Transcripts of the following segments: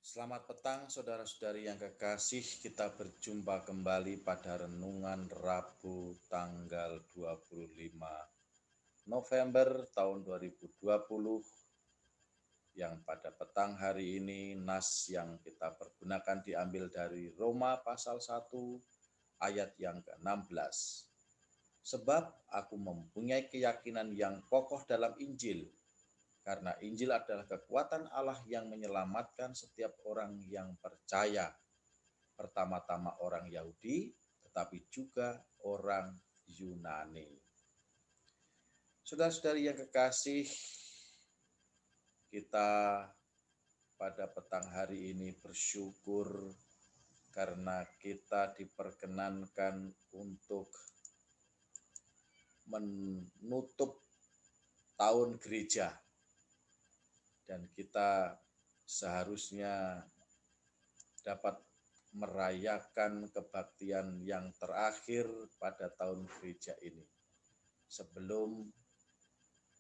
Selamat petang saudara-saudari yang kekasih, kita berjumpa kembali pada renungan Rabu tanggal 25 November tahun 2020 yang pada petang hari ini nas yang kita pergunakan diambil dari Roma pasal 1 ayat yang ke-16. Sebab aku mempunyai keyakinan yang kokoh dalam Injil, karena Injil adalah kekuatan Allah yang menyelamatkan setiap orang yang percaya, pertama-tama orang Yahudi, tetapi juga orang Yunani. Saudara-saudari yang kekasih, kita pada petang hari ini bersyukur karena kita diperkenankan untuk menutup tahun gereja, dan kita seharusnya dapat merayakan kebaktian yang terakhir pada tahun gereja ini. Sebelum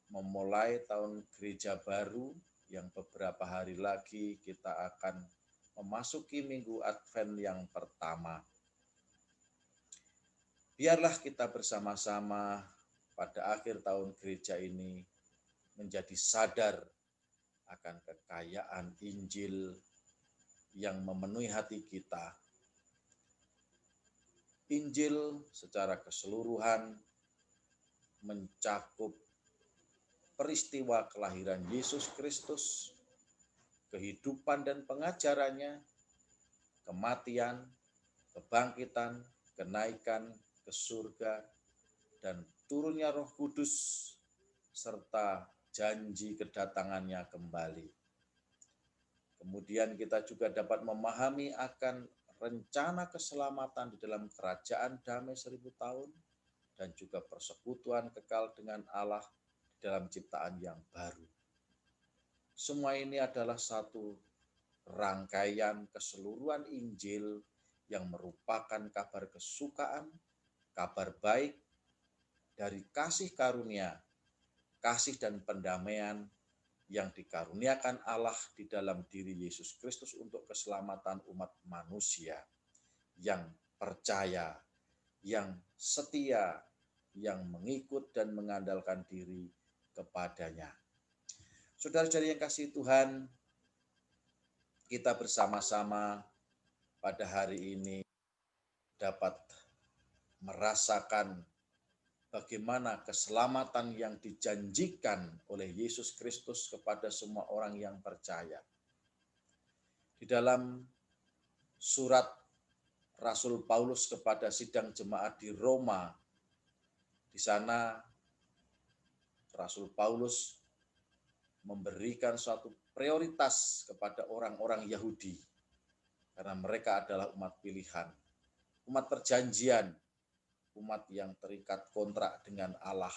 memulai tahun gereja baru yang beberapa hari lagi kita akan memasuki minggu Advent yang pertama. Biarlah kita bersama-sama pada akhir tahun gereja ini menjadi sadar akan kekayaan Injil yang memenuhi hati kita. Injil secara keseluruhan mencakup peristiwa kelahiran Yesus Kristus, kehidupan dan pengajarannya, kematian, kebangkitan, kenaikan ke surga, dan turunnya Roh Kudus, serta janji kedatangannya kembali. Kemudian kita juga dapat memahami akan rencana keselamatan di dalam kerajaan damai 1000 tahun, dan juga persekutuan kekal dengan Allah di dalam ciptaan yang baru. Semua ini adalah satu rangkaian keseluruhan Injil yang merupakan kabar kesukaan, kabar baik dari kasih karunia, kasih dan pendamaian yang dikaruniakan Allah di dalam diri Yesus Kristus untuk keselamatan umat manusia yang percaya, yang setia, yang mengikut dan mengandalkan diri kepadanya. Saudara-saudari yang kasih Tuhan, kita bersama-sama pada hari ini dapat merasakan bagaimana keselamatan yang dijanjikan oleh Yesus Kristus kepada semua orang yang percaya. Di dalam surat Rasul Paulus kepada sidang jemaat di Roma, di sana Rasul Paulus memberikan suatu prioritas kepada orang-orang Yahudi, karena mereka adalah umat pilihan, umat perjanjian, umat yang terikat kontrak dengan Allah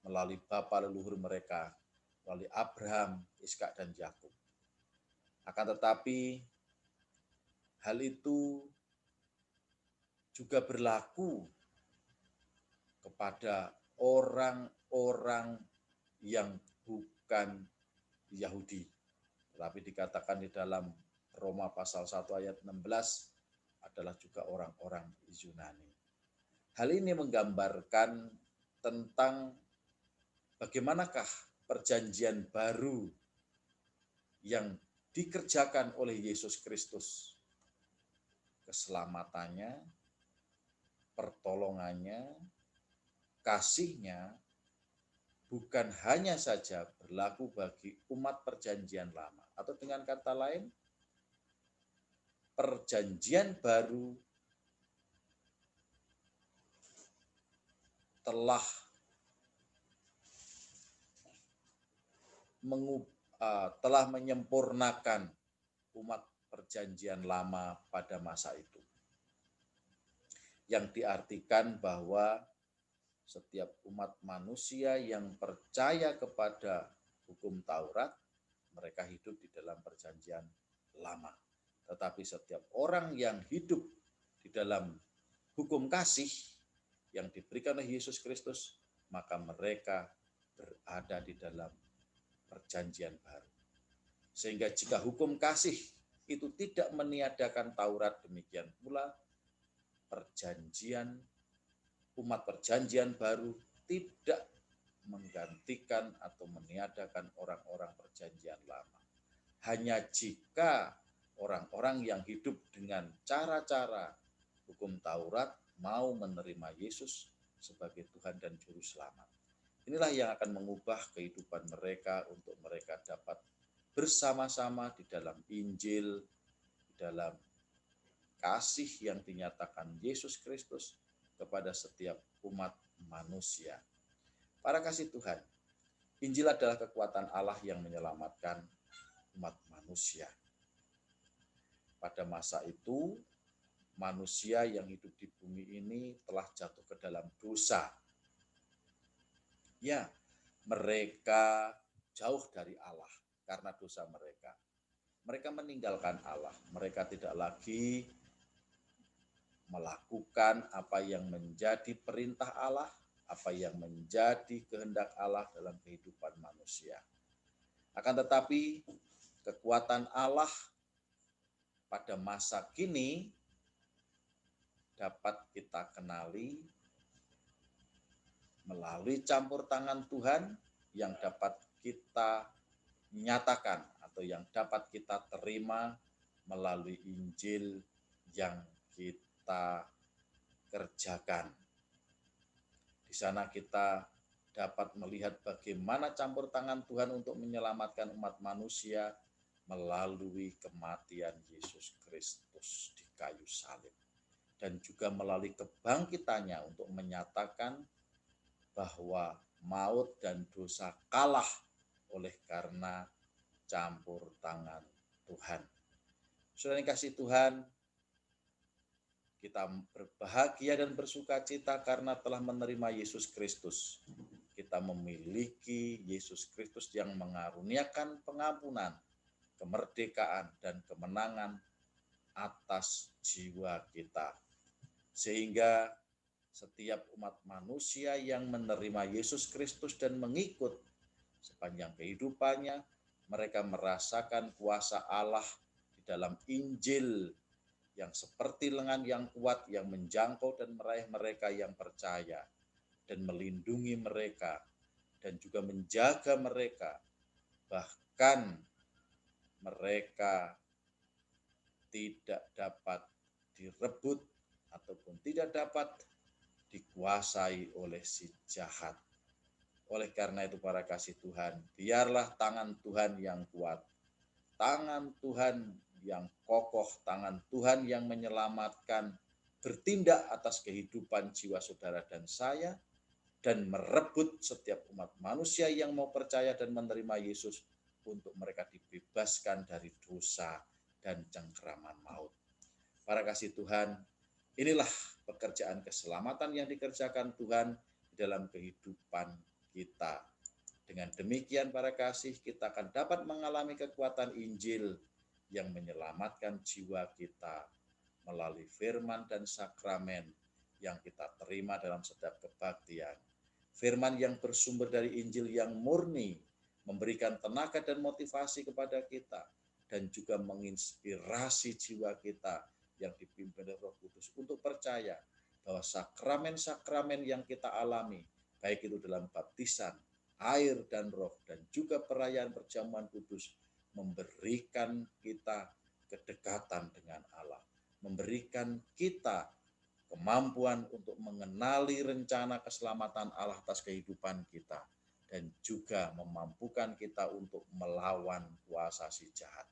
melalui bapa leluhur mereka, melalui Abraham, Ishak dan Yakub. Akan tetapi hal itu juga berlaku kepada orang-orang yang bukan Yahudi. Tetapi dikatakan di dalam Roma pasal 1 ayat 16 adalah juga orang-orang Yunani. Hal ini menggambarkan tentang bagaimanakah perjanjian baru yang dikerjakan oleh Yesus Kristus. Keselamatannya, pertolongannya, kasihnya bukan hanya saja berlaku bagi umat perjanjian lama, atau dengan kata lain, perjanjian baru telah menyempurnakan umat perjanjian lama pada masa itu. Yang diartikan bahwa setiap umat manusia yang percaya kepada hukum Taurat, mereka hidup di dalam perjanjian lama. Tetapi setiap orang yang hidup di dalam hukum kasih yang diberikan oleh Yesus Kristus, maka mereka berada di dalam perjanjian baru. Sehingga jika hukum kasih itu tidak meniadakan Taurat, demikian pula umat perjanjian baru tidak menggantikan atau meniadakan orang-orang perjanjian lama. Hanya jika orang-orang yang hidup dengan cara-cara hukum Taurat mau menerima Yesus sebagai Tuhan dan Juru Selamat. Inilah yang akan mengubah kehidupan mereka untuk mereka dapat bersama-sama di dalam Injil, di dalam kasih yang dinyatakan Yesus Kristus kepada setiap umat manusia. Para kasih Tuhan, Injil adalah kekuatan Allah yang menyelamatkan umat manusia. Pada masa itu, manusia yang hidup di bumi ini telah jatuh ke dalam dosa. Ya, mereka jauh dari Allah karena dosa mereka. Mereka meninggalkan Allah. Mereka tidak lagi melakukan apa yang menjadi perintah Allah, apa yang menjadi kehendak Allah dalam kehidupan manusia. Akan tetapi, kekuatan Allah pada masa kini dapat kita kenali melalui campur tangan Tuhan yang dapat kita nyatakan atau yang dapat kita terima melalui Injil yang kita kerjakan. Di sana kita dapat melihat bagaimana campur tangan Tuhan untuk menyelamatkan umat manusia melalui kematian Yesus Kristus di kayu salib. Dan juga melalui kebangkitannya untuk menyatakan bahwa maut dan dosa kalah oleh karena campur tangan Tuhan. Saudara yang kasih Tuhan, kita berbahagia dan bersuka cita karena telah menerima Yesus Kristus. Kita memiliki Yesus Kristus yang mengaruniakan pengampunan, kemerdekaan, dan kemenangan atas jiwa kita. Sehingga setiap umat manusia yang menerima Yesus Kristus dan mengikut sepanjang kehidupannya, mereka merasakan kuasa Allah di dalam Injil yang seperti lengan yang kuat yang menjangkau dan meraih mereka yang percaya dan melindungi mereka dan juga menjaga mereka, bahkan mereka tidak dapat direbut ataupun tidak dapat dikuasai oleh si jahat. Oleh karena itu para kasih Tuhan, biarlah tangan Tuhan yang kuat, tangan Tuhan yang kokoh, tangan Tuhan yang menyelamatkan, bertindak atas kehidupan jiwa saudara dan saya, dan merebut setiap umat manusia yang mau percaya dan menerima Yesus untuk mereka dibebaskan dari dosa dan cengkeraman maut. Para kasih Tuhan, inilah pekerjaan keselamatan yang dikerjakan Tuhan di dalam kehidupan kita. Dengan demikian para kasih, kita akan dapat mengalami kekuatan Injil yang menyelamatkan jiwa kita melalui firman dan sakramen yang kita terima dalam setiap kebaktian. Firman yang bersumber dari Injil yang murni, memberikan tenaga dan motivasi kepada kita, dan juga menginspirasi jiwa kita yang dipimpin oleh Roh Kudus untuk percaya bahwa sakramen-sakramen yang kita alami, baik itu dalam baptisan, air dan roh, dan juga perayaan perjamuan kudus, memberikan kita kedekatan dengan Allah, memberikan kita kemampuan untuk mengenali rencana keselamatan Allah atas kehidupan kita, dan juga memampukan kita untuk melawan kuasa si jahat.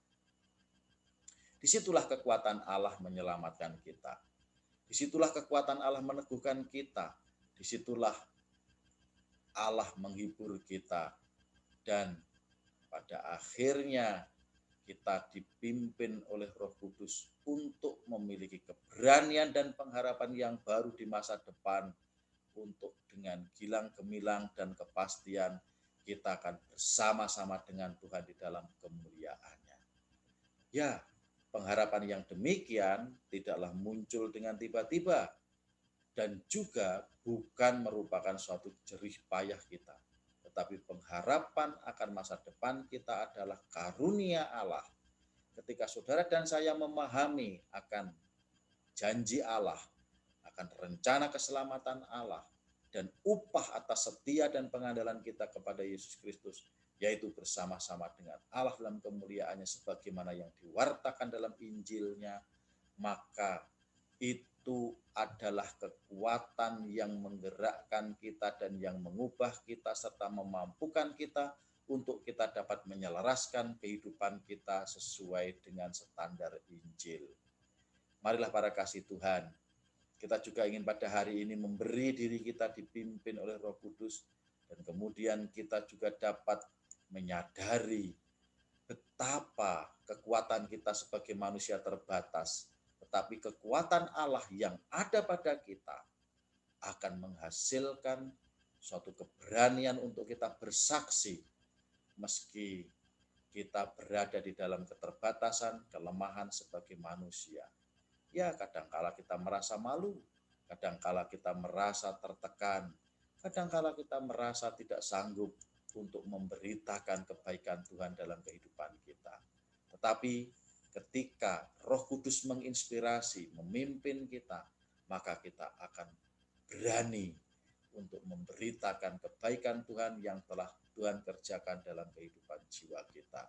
Disitulah kekuatan Allah menyelamatkan kita. Disitulah kekuatan Allah meneguhkan kita. Disitulah Allah menghibur kita. Dan pada akhirnya kita dipimpin oleh Roh Kudus untuk memiliki keberanian dan pengharapan yang baru di masa depan, untuk dengan gilang gemilang dan kepastian kita akan bersama-sama dengan Tuhan di dalam kemuliaannya. Ya, pengharapan yang demikian tidaklah muncul dengan tiba-tiba dan juga bukan merupakan suatu jerih payah kita, tetapi pengharapan akan masa depan kita adalah karunia Allah, ketika saudara dan saya memahami akan janji Allah, akan rencana keselamatan Allah, dan upah atas setia dan pengandalan kita kepada Yesus Kristus, yaitu bersama-sama dengan Allah dalam kemuliaannya sebagaimana yang diwartakan dalam Injilnya, maka itu adalah kekuatan yang menggerakkan kita dan yang mengubah kita serta memampukan kita untuk kita dapat menyelaraskan kehidupan kita sesuai dengan standar Injil. Marilah para kasih Tuhan, kita juga ingin pada hari ini memberi diri kita dipimpin oleh Roh Kudus, dan kemudian kita juga dapat menyadari betapa kekuatan kita sebagai manusia terbatas, tetapi kekuatan Allah yang ada pada kita akan menghasilkan suatu keberanian untuk kita bersaksi meski kita berada di dalam keterbatasan, kelemahan sebagai manusia. Ya, kadangkala kita merasa malu, kadangkala kita merasa tertekan, kadangkala kita merasa tidak sanggup untuk memberitakan kebaikan Tuhan dalam kehidupan kita. Tetapi ketika Roh Kudus menginspirasi, memimpin kita, maka kita akan berani untuk memberitakan kebaikan Tuhan yang telah Tuhan kerjakan dalam kehidupan jiwa kita.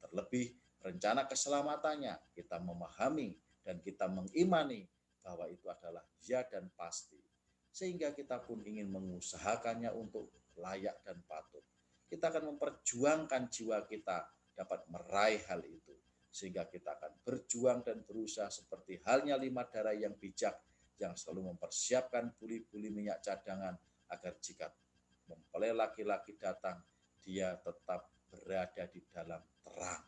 Terlebih rencana keselamatannya kita memahami dan kita mengimani bahwa itu adalah ya dan pasti. Sehingga kita pun ingin mengusahakannya untuk layak dan patut. Kita akan memperjuangkan jiwa kita dapat meraih hal itu. Sehingga kita akan berjuang dan berusaha seperti halnya lima darah yang bijak yang selalu mempersiapkan buli-buli minyak cadangan agar jika mempelai laki-laki datang, dia tetap berada di dalam terang.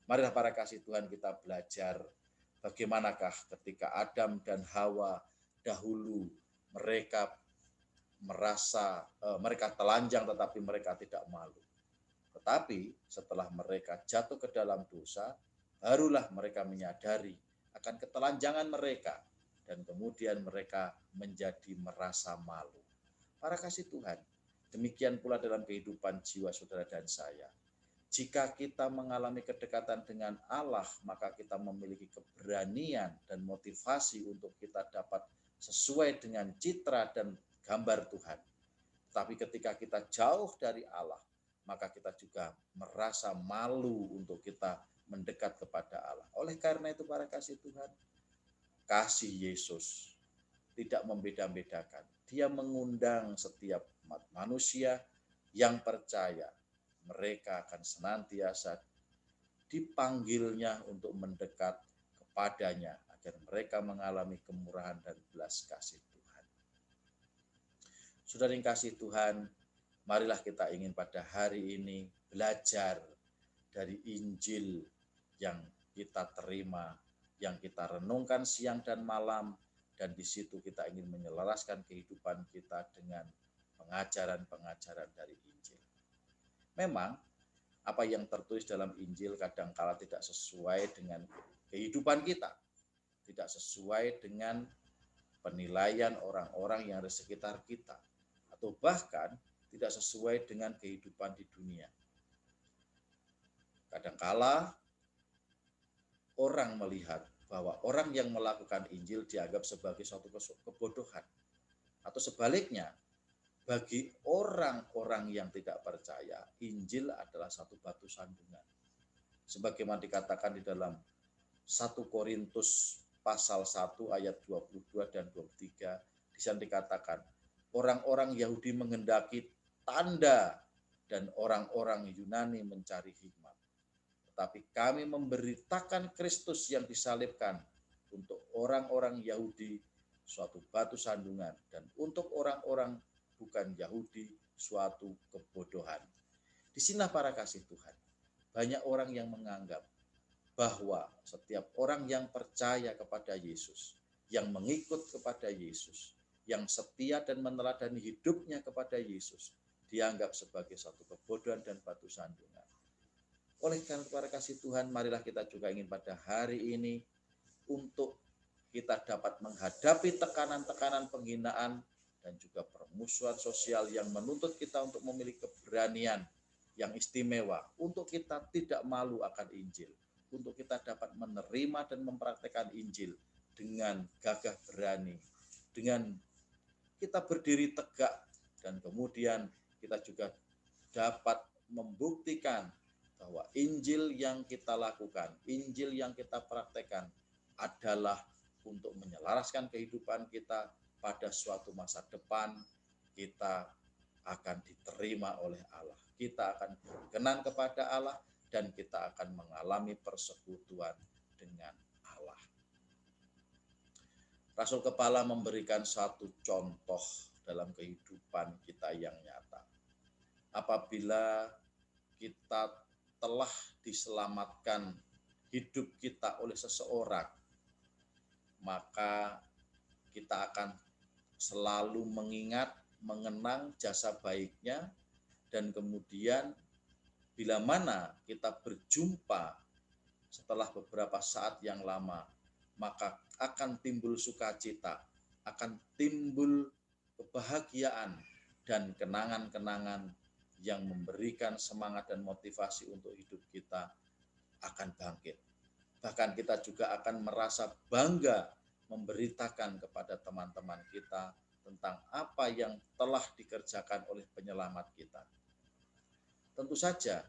Marilah para kasih Tuhan kita belajar bagaimanakah ketika Adam dan Hawa dahulu mereka mereka telanjang tetapi mereka tidak malu. Tetapi setelah mereka jatuh ke dalam dosa, barulah mereka menyadari akan ketelanjangan mereka dan kemudian mereka menjadi merasa malu. Para kasih Tuhan, demikian pula dalam kehidupan jiwa saudara dan saya. Jika kita mengalami kedekatan dengan Allah, maka kita memiliki keberanian dan motivasi untuk kita dapat sesuai dengan citra dan gambar Tuhan. Tapi ketika kita jauh dari Allah, maka kita juga merasa malu untuk kita mendekat kepada Allah. Oleh karena itu para kasih Tuhan, kasih Yesus tidak membeda-bedakan. Dia mengundang setiap manusia yang percaya. Mereka akan senantiasa dipanggilnya untuk mendekat kepadanya agar mereka mengalami kemurahan dan belas kasih Tuhan. Saudara yang kasih Tuhan, marilah kita ingin pada hari ini belajar dari Injil yang kita terima, yang kita renungkan siang dan malam, dan di situ kita ingin menyelaraskan kehidupan kita dengan pengajaran-pengajaran dari Injil. Memang apa yang tertulis dalam Injil kadangkala tidak sesuai dengan kehidupan kita, tidak sesuai dengan penilaian orang-orang yang ada di sekitar kita, atau bahkan tidak sesuai dengan kehidupan di dunia. Kadangkala orang melihat bahwa orang yang melakukan Injil dianggap sebagai suatu kebodohan, atau sebaliknya, bagi orang-orang yang tidak percaya, Injil adalah satu batu sandungan. Sebagaimana dikatakan di dalam 1 Korintus pasal 1 ayat 22 dan 23, di sana dikatakan, orang-orang Yahudi menghendaki tanda dan orang-orang Yunani mencari hikmat. Tetapi kami memberitakan Kristus yang disalibkan untuk orang-orang Yahudi suatu batu sandungan dan untuk orang-orang bukan Yahudi suatu kebodohan. Di sinilah para kasih Tuhan, banyak orang yang menganggap bahwa setiap orang yang percaya kepada Yesus, yang mengikut kepada Yesus, yang setia dan meneladani hidupnya kepada Yesus, dianggap sebagai satu kebodohan dan batu sandungan. Oleh karena para kasih Tuhan, marilah kita juga ingin pada hari ini untuk kita dapat menghadapi tekanan-tekanan penghinaan dan juga permusuhan sosial yang menuntut kita untuk memiliki keberanian yang istimewa, untuk kita tidak malu akan Injil, untuk kita dapat menerima dan mempraktekkan Injil dengan gagah berani, dengan kita berdiri tegak, dan kemudian kita juga dapat membuktikan bahwa Injil yang kita lakukan, Injil yang kita praktekkan adalah untuk menyelaraskan kehidupan kita pada suatu masa depan. Kita akan diterima oleh Allah, kita akan berkenan kepada Allah, dan kita akan mengalami persekutuan dengan Allah. Rasul Kepala memberikan satu contoh dalam kehidupan kita yang nyata. Apabila kita telah diselamatkan hidup kita oleh seseorang, maka kita akan selalu mengingat, mengenang jasa baiknya, dan kemudian bila mana kita berjumpa setelah beberapa saat yang lama, maka akan timbul sukacita, akan timbul kebahagiaan dan kenangan-kenangan yang memberikan semangat dan motivasi untuk hidup kita akan bangkit. Bahkan kita juga akan merasa bangga memberitakan kepada teman-teman kita tentang apa yang telah dikerjakan oleh penyelamat kita. Tentu saja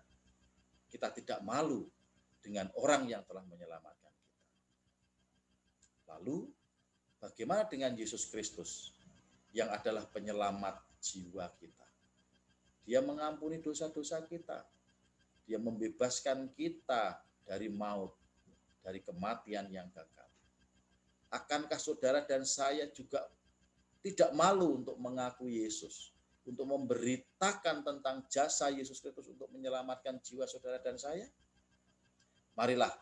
kita tidak malu dengan orang yang telah menyelamatkan kita. Lalu bagaimana dengan Yesus Kristus yang adalah penyelamat jiwa kita? Dia mengampuni dosa-dosa kita. Dia membebaskan kita dari maut, dari kematian yang kekal. Akankah saudara dan saya juga tidak malu untuk mengakui Yesus, untuk memberitakan tentang jasa Yesus Kristus untuk menyelamatkan jiwa saudara dan saya? Marilah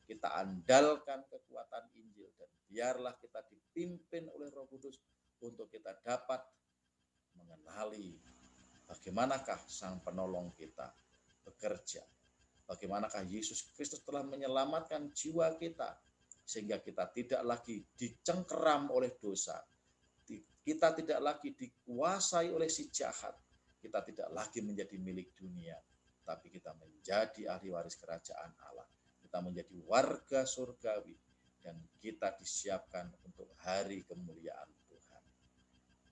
kita andalkan kekuatan Injil, dan biarlah kita dipimpin oleh Roh Kudus untuk kita dapat mengenali bagaimanakah Sang Penolong kita bekerja, bagaimanakah Yesus Kristus telah menyelamatkan jiwa kita, sehingga kita tidak lagi dicengkeram oleh dosa, kita tidak lagi dikuasai oleh si jahat, kita tidak lagi menjadi milik dunia, tapi kita menjadi ahli waris kerajaan Allah, kita menjadi warga surgawi, dan kita disiapkan untuk hari kemuliaan Tuhan.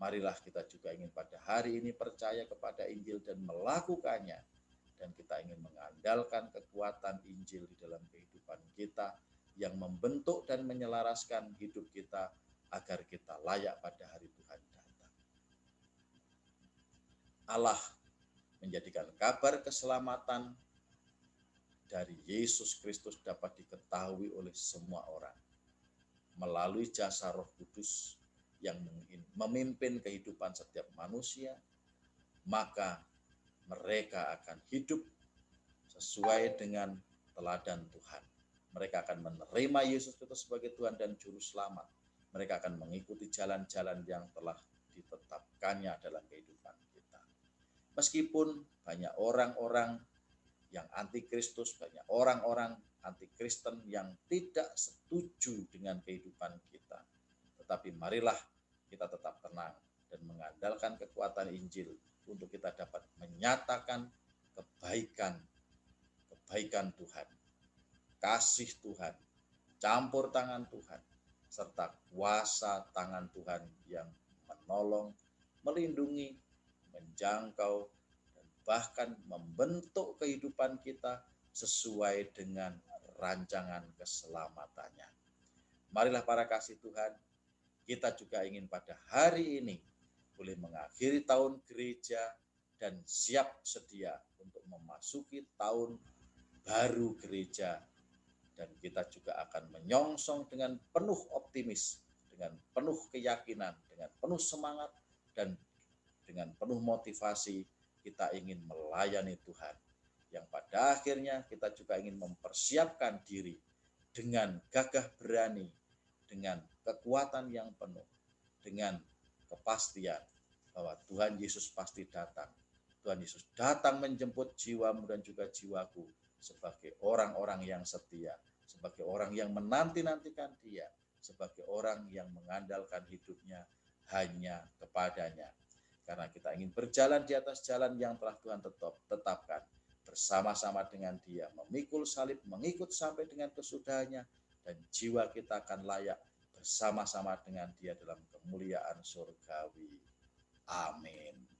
Marilah kita juga ingin pada hari ini percaya kepada Injil dan melakukannya, dan kita ingin mengandalkan kekuatan Injil di dalam kehidupan kita yang membentuk dan menyelaraskan hidup kita agar kita layak pada hari Tuhan datang. Allah menjadikan kabar keselamatan dari Yesus Kristus dapat diketahui oleh semua orang melalui jasa Roh Kudus yang memimpin kehidupan setiap manusia. Maka mereka akan hidup sesuai dengan teladan Tuhan. Mereka akan menerima Yesus Kristus sebagai Tuhan dan Juru Selamat. Mereka akan mengikuti jalan-jalan yang telah ditetapkannya dalam kehidupan kita. Meskipun banyak orang-orang yang anti-Kristus, banyak orang-orang anti-Kristen yang tidak setuju dengan kehidupan kita, tetapi marilah kita tetap tenang dan mengandalkan kekuatan Injil untuk kita dapat menyatakan kebaikan Tuhan, kasih Tuhan, campur tangan Tuhan, serta kuasa tangan Tuhan yang menolong, melindungi, menjangkau, dan bahkan membentuk kehidupan kita sesuai dengan rancangan keselamatannya. Marilah para kasih Tuhan, kita juga ingin pada hari ini boleh mengakhiri tahun gereja dan siap sedia untuk memasuki tahun baru gereja. Dan kita juga akan menyongsong dengan penuh optimis, dengan penuh keyakinan, dengan penuh semangat, dan dengan penuh motivasi kita ingin melayani Tuhan. Yang pada akhirnya kita juga ingin mempersiapkan diri dengan gagah berani, dengan kekuatan yang penuh, dengan kepastian bahwa Tuhan Yesus pasti datang. Tuhan Yesus datang menjemput jiwamu dan juga jiwaku sebagai orang-orang yang setia, sebagai orang yang menanti-nantikan Dia, sebagai orang yang mengandalkan hidupnya hanya kepadanya. Karena kita ingin berjalan di atas jalan yang telah Tuhan tetapkan, bersama-sama dengan Dia, memikul salib, mengikut sampai dengan kesudahannya, dan jiwa kita akan layak bersama-sama dengan Dia dalam kemuliaan surgawi. Amin.